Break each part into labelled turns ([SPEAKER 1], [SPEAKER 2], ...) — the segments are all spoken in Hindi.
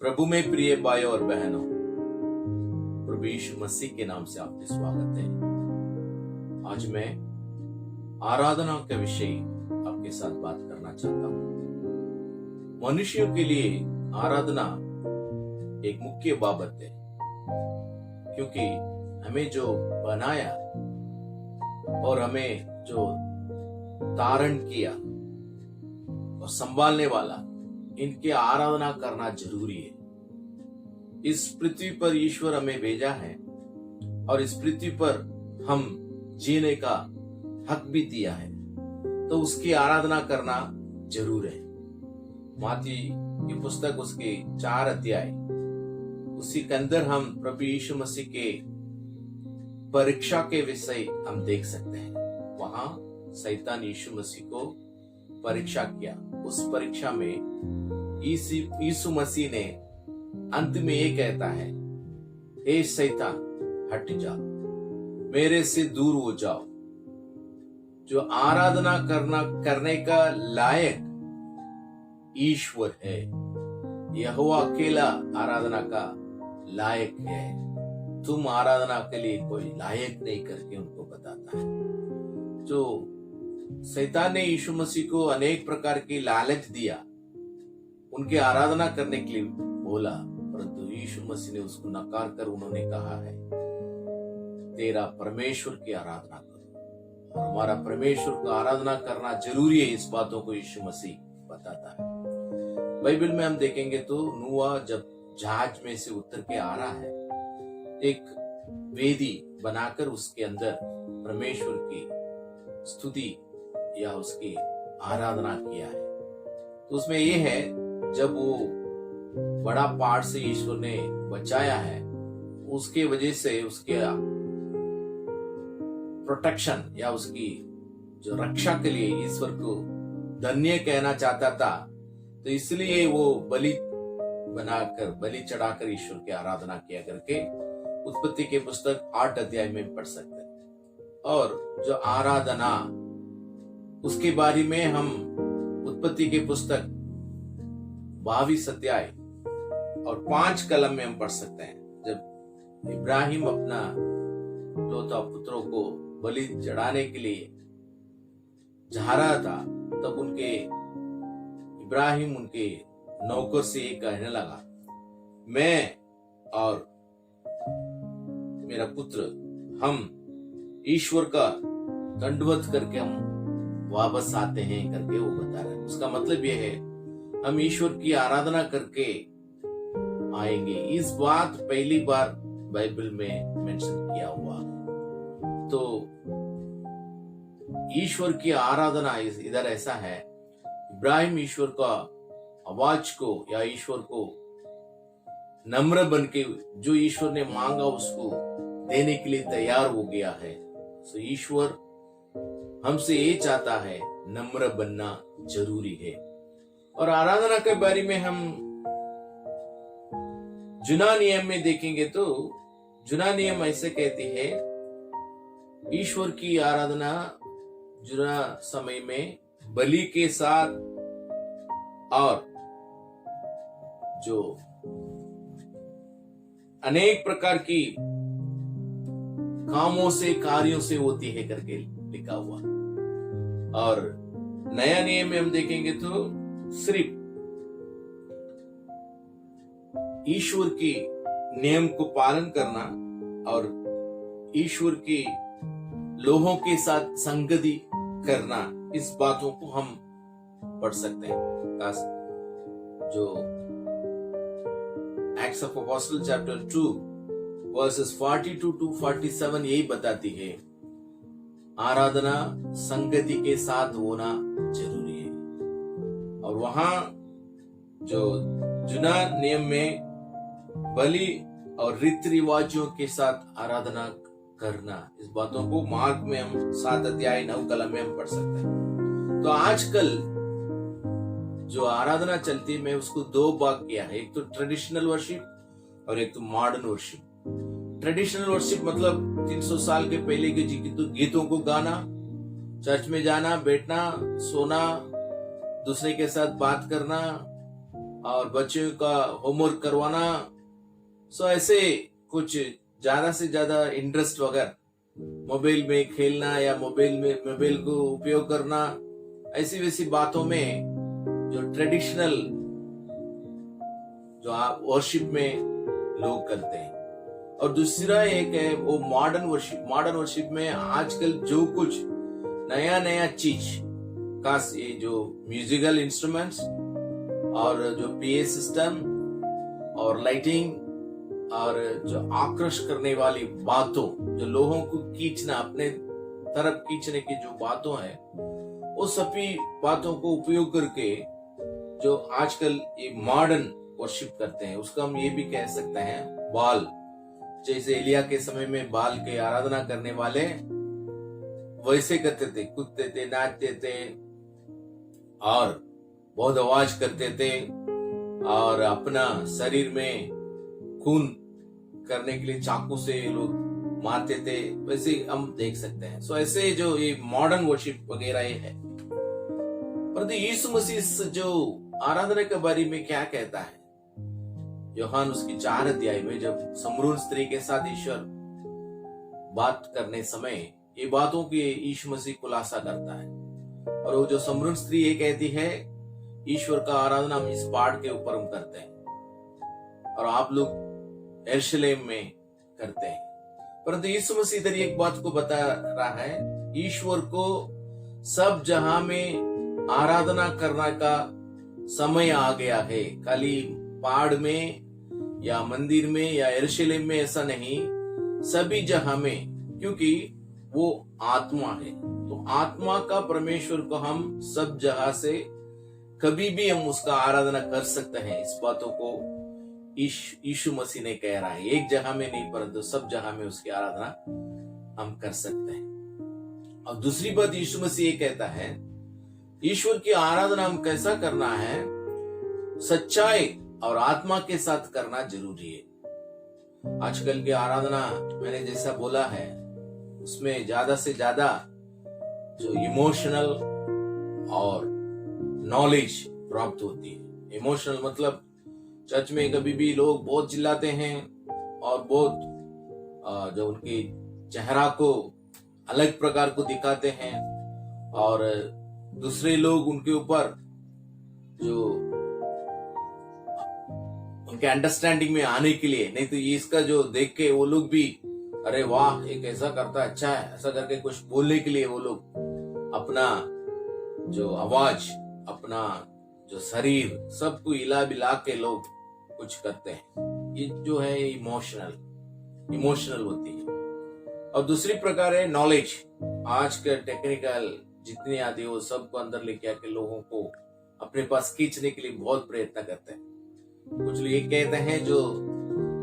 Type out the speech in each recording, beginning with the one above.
[SPEAKER 1] प्रभु में प्रिय भाइयों और बहनों, प्रभु यीशु मसीह के नाम से आपके स्वागत है। आज मैं आराधना के विषय आपके साथ बात करना चाहता हूं। मनुष्यों के लिए आराधना एक मुख्य बाबत है, क्योंकि हमें जो बनाया और हमें जो धारण किया और संभालने वाला, इनकी आराधना करना जरूरी है। इस पृथ्वी पर ईश्वर हमें भेजा है और इस पृथ्वी पर हम जीने का हक भी दिया है, तो उसकी आराधना करना जरूर है। माती की पुस्तक उसके 4 अध्याय, उसी के अंदर हम प्रभु यीशु मसीह के परीक्षा के विषय हम देख सकते हैं। वहां शैतान यीशु मसीह को परीक्षा किया। उस परीक्षा में यीशु मसीह ने अंत में ये कहता है, हे शैतान हट जा, मेरे से दूर हो जाओ। जो आराधना करने का लायक ईश्वर है, यहोवा अकेला आराधना का लायक है। तुम आराधना के लिए कोई लायक नहीं करके उनको बताता है। जो शैतान ने यीशु मसीह को अनेक प्रकार की लालच दिया, उनकी आराधना करने के लिए बोला, परंतु यीशु मसीह ने उसको नकार कर उन्होंने कहा है, तेरा परमेश्वर की आराधना करो। और हमारा परमेश्वर का आराधना करना जरूरी है, इस बातों को यीशु मसीह बताता है। बाइबल में हम देखेंगे तो नूह जब जहाज में से उतर के आ रहा है, एक वेदी बनाकर उसके अंदर परमेश्वर की स्तुति या उसकी आराधना किया है। तो उसमें यह है, जब वो बड़ा पहाड़ से ईश्वर ने बचाया है, उसके वजह से उसके प्रोटेक्शन या उसकी जो रक्षा के लिए ईश्वर को धन्य कहना चाहता था, तो इसलिए वो बलि चढ़ाकर ईश्वर की आराधना किया करके उत्पत्ति के पुस्तक 8 अध्याय में पढ़ सकते हैं। और जो आराधना, उसके बारे में हम उत्पत्ति के पुस्तक 22 अध्याय और 5 कलम में हम पढ़ सकते हैं। जब इब्राहिम अपना 2 पुत्रों को बलि चढ़ाने के लिए जा रहा था, तब इब्राहिम उनके नौकर से ये कहने लगा, मैं और मेरा पुत्र हम ईश्वर का दंडवत करके हम वापस आते हैं करके वो बता रहे हैं। उसका मतलब यह है, हम ईश्वर की आराधना करके आएंगे। इस बात पहली बार बाइबल में मेंशन किया हुआ है। तो ईश्वर की आराधना इधर ऐसा है, इब्राहिम ईश्वर का आवाज को या ईश्वर को नम्र बन के जो ईश्वर ने मांगा उसको देने के लिए तैयार हो गया है। तो ईश्वर हमसे ये चाहता है, नम्र बनना जरूरी है। और आराधना के बारे में हम जुना नियम में देखेंगे तो जुना नियम ऐसे कहती है, ईश्वर की आराधना जुना समय में बलि के साथ और जो अनेक प्रकार की कार्यों से होती है करके लिखा हुआ। और नया नियम में हम देखेंगे तो सिर्फ ईश्वर की नियम को पालन करना और ईश्वर की लोगों के साथ संगति करना, इस बातों को हम पढ़ सकते हैं। जो acts of apostle chapter 2 versus 42 to 47 यही बताती है, आराधना संगति के साथ होना जरूरी है। और वहां जो जुना नियम में बलि और रीति रिवाजों के साथ आराधना करना, इस बातों को मार्क में हम 7 अध्याय 9 कलम में हम पढ़ सकते हैं। तो आजकल जो आराधना चलती है, मैं उसको 2 भाग किया है, एक तो ट्रेडिशनल वर्शिप और एक तो मॉडर्न वर्शिप। ट्रेडिशनल वर्शिप मतलब 300 साल के पहले के गीतों को गाना, चर्च में जाना, बैठना, सोना, दूसरे के साथ बात करना, और बच्चों का होमवर्क करवाना। सो ऐसे कुछ ज्यादा से ज्यादा इंटरेस्ट वगैरह मोबाइल में खेलना या मोबाइल को उपयोग करना, ऐसी वैसी बातों में जो ट्रेडिशनल जो आप वर्शिप में लोग करते हैं। और दूसरा एक है वो मॉडर्न वर्शिप में आजकल जो कुछ नया नया चीज, खास ये जो म्यूजिकल इंस्ट्रूमेंट्स और जो पीए सिस्टम और लाइटिंग और जो आकर्ष करने वाली बातों, जो लोगों को खींचना, अपने तरफ खींचने की जो बातों है, वो सभी बातों को उपयोग करके जो आजकल ये मॉडर्न वर्शिप करते हैं, उसका हम ये भी कह सकते हैं बाल। जैसे एलिया के समय में बाल के आराधना करने वाले वैसे करते थे, कूदते थे, नाचते थे और बहुत आवाज करते थे और अपना शरीर में खून करने के लिए चाकू से लोग मारते थे, वैसे हम देख सकते हैं। सो ऐसे जो ये मॉडर्न वर्शिप वगैरह ये है। परंतु यीशु मसीह जो आराधना के बारे में क्या कहता है, यूहन्ना उसकी 4 अध्याय में जब समरून स्त्री के साथ ईश्वर बात करने समय ये बातों की यीशु मसीह खुलासा करता है। और वो जो समरून स्त्री ये कहती है, ईश्वर का आराधना हम इस पहाड़ के ऊपर हम करते हैं और आप लोग यरूशलेम में करते हैं। परंतु यीशु मसीह इधर एक बात को बता रहा है, ईश्वर को सब जहां में आराधना करने का समय आ गया है। खाली पहाड़ में या मंदिर में या यरूशलेम में ऐसा नहीं, सभी जगह में, क्योंकि वो आत्मा है। तो आत्मा का परमेश्वर को हम सब जगह से कभी भी हम उसका आराधना कर सकते हैं। इस बातों को यीशु मसीह ने कह रहा है, एक जगह में नहीं परंतु सब जगह में उसकी आराधना हम कर सकते हैं। और दूसरी बात यीशु मसीह ये कहता है, ईश्वर की आराधना हम कैसा करना है, सच्चाई और आत्मा के साथ करना जरूरी है। आजकल की आराधना मैंने जैसा बोला है, उसमें ज्यादा से ज्यादा जो इमोशनल और नॉलेज प्राप्त होती है। इमोशनल मतलब चर्च में कभी भी लोग बहुत चिल्लाते हैं और बहुत जो उनकी चेहरा को अलग प्रकार को दिखाते हैं और दूसरे लोग उनके ऊपर जो उनके अंडरस्टैंडिंग में आने के लिए, नहीं तो ये इसका जो देख के वो लोग भी अरे वाह ये कैसा करता है, अच्छा है, ऐसा करके कुछ बोलने के लिए वो लोग अपना जो आवाज, अपना जो शरीर सबको हिला बिला के लोग कुछ करते हैं। ये जो है इमोशनल होती है। और दूसरी प्रकार है नॉलेज। आज के टेक्निकल जितने आदि वो सबको अंदर लेके आके लोगों को अपने पास खींचने के लिए बहुत प्रयत्न करते हैं। कुछ लोग ये कहते हैं जो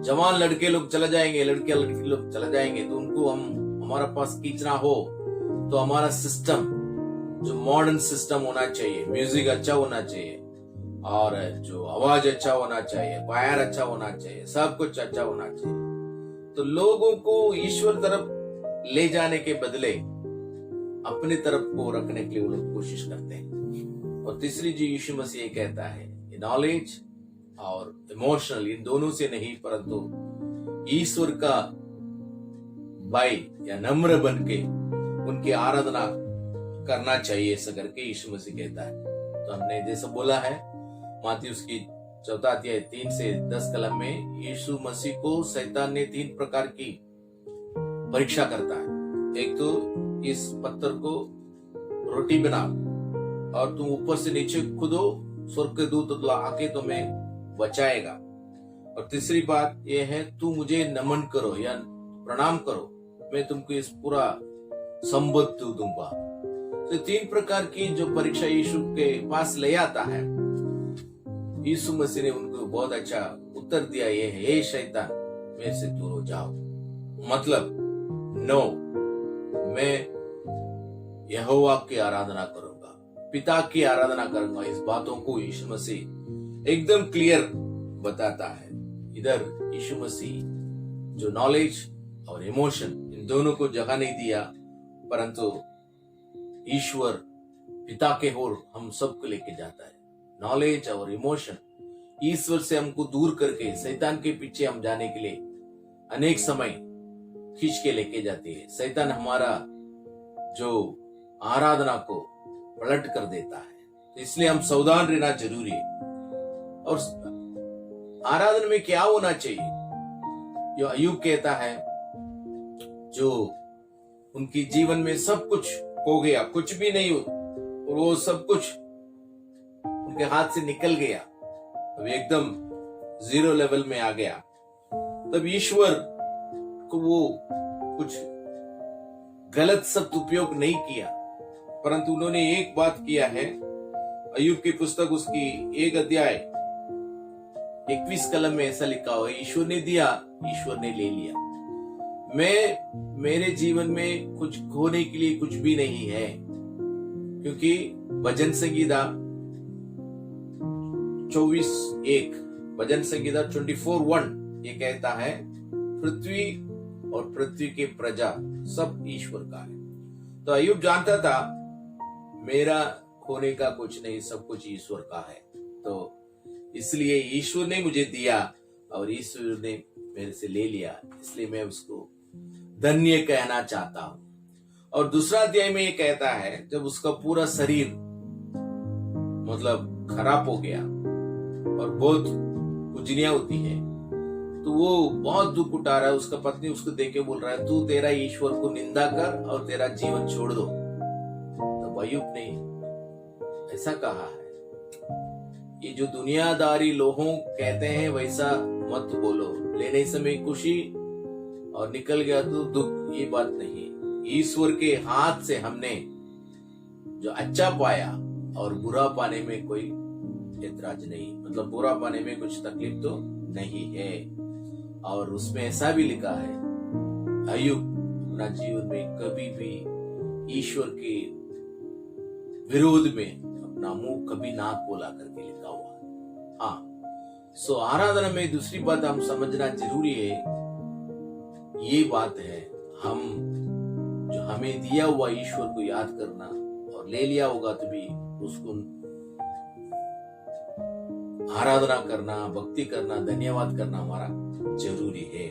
[SPEAKER 1] जवान लड़के लोग चले जाएंगे, लड़के लोग चले जाएंगे, तो उनको हमारा पास खींचना हो तो हमारा सिस्टम जो मॉडर्न सिस्टम होना चाहिए, म्यूजिक अच्छा होना चाहिए और जो आवाज अच्छा होना चाहिए, वायर अच्छा होना चाहिए, सब कुछ अच्छा होना चाहिए। तो लोगों को ईश्वर तरफ ले जाने के बदले अपनी तरफ को रखने के लिए वो लोग कोशिश करते हैं। और तीसरी जो यीशु मसीह कहता है, नॉलेज और इमोशनल, इन दोनों से नहीं परंतु ईश्वर का भाई या नम्र बन के उनकी आराधना करना चाहिए, ऐसा करके यीशु मसीह कहता है। तो हमने जैसा बोला है माती उसकी 4 अध्याय 3 से 10 कलम में, यीशु मसीह को शैतान ने 3 प्रकार की परीक्षा करता है। एक तो इस पत्थर को रोटी बना और तुम ऊपर से नीचे कूदो, स्वर्ग के दूत आके तुम्हें बचाएगा। और तीसरी बात यह है, तू मुझे नमन करो या प्रणाम करो, मैं तुमको इस पूरा संपत्ति दूंगा। तो 3 प्रकार की जो परीक्षा यीशु के पास ले आता है, यीशु मसीह ने उनको बहुत अच्छा उत्तर दिया, ये है, हे शैतान मेरे से दूर हो जाओ। मतलब नो, मैं यहोवा की आराधना करूंगा, पिता की आराधना करूंगा। इस बातों को यीशु मसीह एकदम क्लियर बताता है। इधर यीशु मसीह जो नॉलेज और इमोशन इन दोनों को जगह नहीं दिया, परंतु ईश्वर पिता के ओर हम सबको लेके जाता है। नॉलेज और इमोशन ईश्वर से हमको दूर करके शैतान के पीछे हम जाने के लिए अनेक समय खींच के लेके जाती है। शैतान हमारा जो आराधना को पलट कर देता है, तो इसलिए हम सावधान रहना जरूरी है। और आराधना में क्या होना चाहिए, जो अय्यूब कहता है, जो उनकी जीवन में सब कुछ हो गया, कुछ भी नहीं हो, और वो सब कुछ उनके हाथ से निकल गया, अब एकदम जीरो लेवल में आ गया, तब ईश्वर को वो कुछ गलत शब्द उपयोग नहीं किया, परंतु उन्होंने एक बात किया है। अय्यूब की पुस्तक उसकी 1 अध्याय 21 कलम में ऐसा लिखा हुआ है, ईश्वर ने दिया, ईश्वर ने ले लिया। मेरे जीवन में कुछ खोने के लिए कुछ भी नहीं है, क्योंकि भजन संगीता 24:1, भजन संगीता 24:1 ये कहता है, पृथ्वी और पृथ्वी के प्रजा सब ईश्वर का है। तो अय्यूब जानता था मेरा खोने का कुछ नहीं, सब कुछ ईश्वर का है। तो इसलिए ईश्वर ने मुझे दिया और ईश्वर ने मेरे से ले लिया, इसलिए मैं उसको धन्य कहना चाहता हूं। और दूसरा अध्याय में ये कहता है, जब उसका पूरा शरीर मतलब खराब हो गया और बहुत खुजलियां होती है, तो वो बहुत दुख उठा रहा है। उसका पत्नी उसको देख के बोल रहा है, तू तेरा ईश्वर को निंदा कर और तेरा जीवन छोड़ दो। तब अय्यूब ने ऐसा कहा है, ये जो दुनियादारी लोगों कहते हैं वैसा मत बोलो, लेने समय खुशी और निकल गया तो दुख, ये बात नहीं। ईश्वर के हाथ से हमने जो अच्छा पाया और बुरा पाने में कोई ऐतराज नहीं, मतलब बुरा पाने में कुछ तकलीफ तो नहीं है। और उसमें ऐसा भी लिखा है, अय्यूब अपना जीवन में कभी भी ईश्वर के विरोध में अपना मुंह कभी ना खोला करके लिखा हुआ है। हाँ, सो आराधना में दूसरी बात हम समझना जरूरी है, ये बात है, हम जो हमें दिया हुआ ईश्वर को याद करना, और ले लिया होगा तो भी उसको आराधना करना, भक्ति करना, धन्यवाद करना हमारा जरूरी है।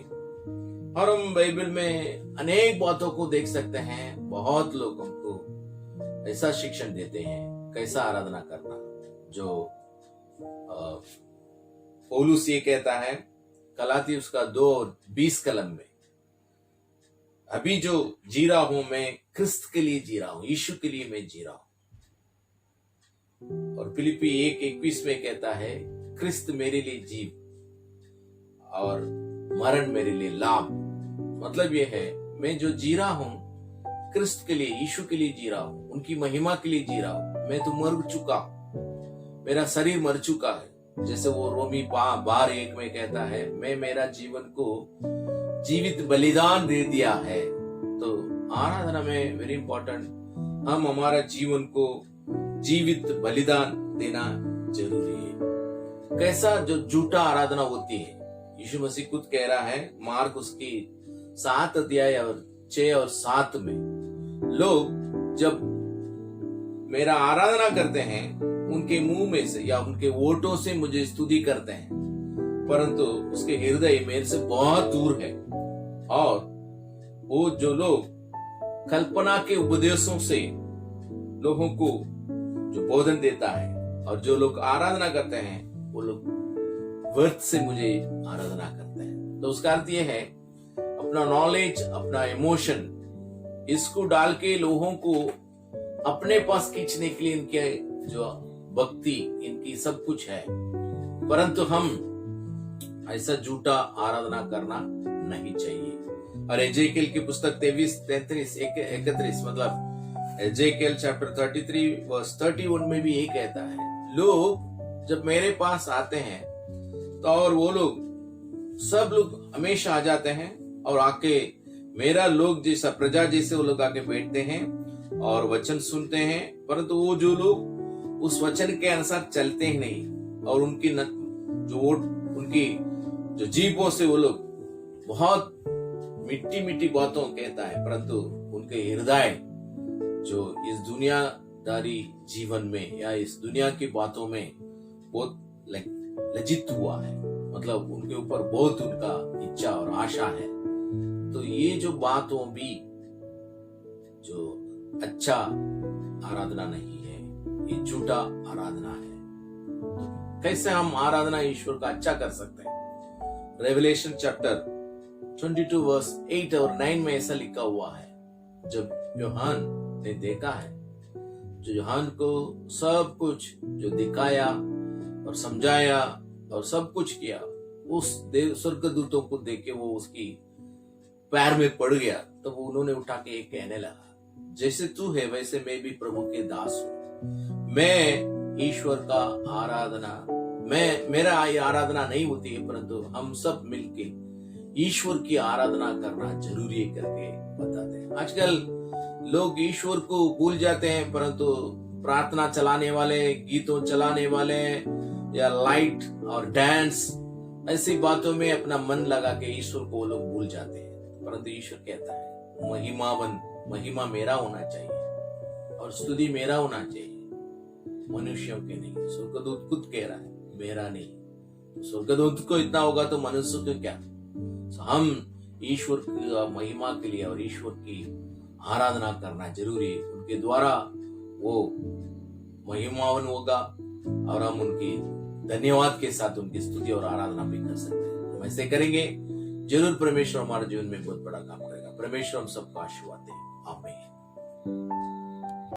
[SPEAKER 1] और हम बाइबल में अनेक बातों को देख सकते हैं, बहुत लोग हमको ऐसा शिक्षण देते हैं कैसा आराधना करना। जो पौलुस ये कहता है गलाती उसका 2:20 कलम में, अभी जो जी रहा हूं मैं क्रिस्त के लिए जी रहा हूं, यीशु के लिए मैं जी रहा हूं। और फिलिप्पी 1:21 में कहता है, क्रिस्त मेरे लिए जीव और मरण मेरे लिए लाभ। मतलब यह है, मैं जो जी रहा हूं क्रिस्त के लिए, यीशु के लिए जी रहा हूं, उनकी महिमा के लिए जी रहा हूं। मैं तो मर चुका, मेरा शरीर मर चुका है, जैसे वो रोमी 12:1 में कहता है, मैं मेरा जीवन को जीवित बलिदान दे दिया है। तो आराधना में वेरी इंपॉर्टेंट, हम हमारा जीवन को जीवित बलिदान देना जरूरी है। कैसा जो झूठा आराधना होती है, यीशु मसीह खुद कह रहा है, मार्क उसकी 7 अध्याय और 6 और 7 में, लोग जब मेरा आराधना करते हैं उनके मुंह में से या उनके वोटों से मुझे स्तुति करते हैं, परंतु उसके हृदय मेरे से बहुत दूर है। और वो जो लोग कल्पना के उपदेशों से लोगों को जो बोधन देता है, और जो लोग आराधना करते हैं वो लोग व्यर्थ से मुझे आराधना करते हैं। तो उसका अर्थ यह है, अपना नॉलेज, अपना इमोशन, इसको डाल के लोगों को अपने पास खींचने के लिए इनके जो भक्ति, इनकी सब कुछ है, परंतु हम ऐसा झूठा आराधना करना नहीं चाहिए। और एजेकियल की पुस्तक 23:33-31, मतलब एजेकियल चैप्टर 33:31 में भी यही कहता है, लोग जब मेरे पास आते हैं तो, और वो लोग सब लोग हमेशा आ जाते हैं और आके मेरा लोग जैसा, प्रजा जैसे वो लोग आके बैठते हैं और वचन सुनते हैं, परंतु वो जो लोग उस वचन के अनुसार चलते ही नहीं, और उनकी जो जीभों से वो लोग बहुत मिट्टी मिट्टी बातों कहता है, परंतु उनके हृदय जो इस दुनियादारी जीवन में या इस दुनिया की बातों में बहुत लज्जित हुआ है, मतलब उनके ऊपर बहुत उनका इच्छा और आशा है। तो ये जो बात हो भी जो अच्छा आराधना नहीं है, ये झूठा आराधना है। तो कैसे हम आराधना ईश्वर का अच्छा कर सकते हैं? रेवलेशन चैप्टर 22 वर्स 8 और 9 में ऐसा लिखा हुआ है, जब यूहन्ना ने देखा है, जो यूहन्ना को सब कुछ जो दिखाया और समझाया और सब कुछ किया, उस स्वर्गदूतों को देख के वो उसकी पैर में पड़ गया। तो वो उन्होंने उठा के एक कहने लगा, जैसे तू है वैसे मैं भी प्रभु के दास हूं। मैं ईश्वर का आराधना, मेरा आराधना नहीं होती है, परंतु हम सब मिलके ईश्वर की आराधना करना जरूरी है करके बताते हैं। आजकल लोग ईश्वर को भूल जाते हैं, परंतु प्रार्थना चलाने वाले, गीतों चलाने वाले या लाइट और डांस ऐसी बातों में अपना मन लगा के ईश्वर को वो लोग भूल जाते हैं। परंतु ईश्वर कहता है महिमा मेरा होना चाहिए और स्तुति मेरा होना चाहिए, मनुष्यों के नहीं। स्वर्गदूत खुद कह रहा है मेरा नहीं। स्वर्गदूत को इतना होगा तो मनुष्य को क्या? हम ईश्वर की महिमा के लिए और ईश्वर की आराधना करना जरूरी है। उनके द्वारा वो महिमावन होगा और हम उनकी धन्यवाद के साथ उनकी स्तुति और आराधना भी कर सकते हैं। हम ऐसे करेंगे, जरूर परमेश्वर हमारे जीवन में बहुत बड़ा काम करेगा। परमेश्वर हम सबको आशीर्वाद दे। आमीन।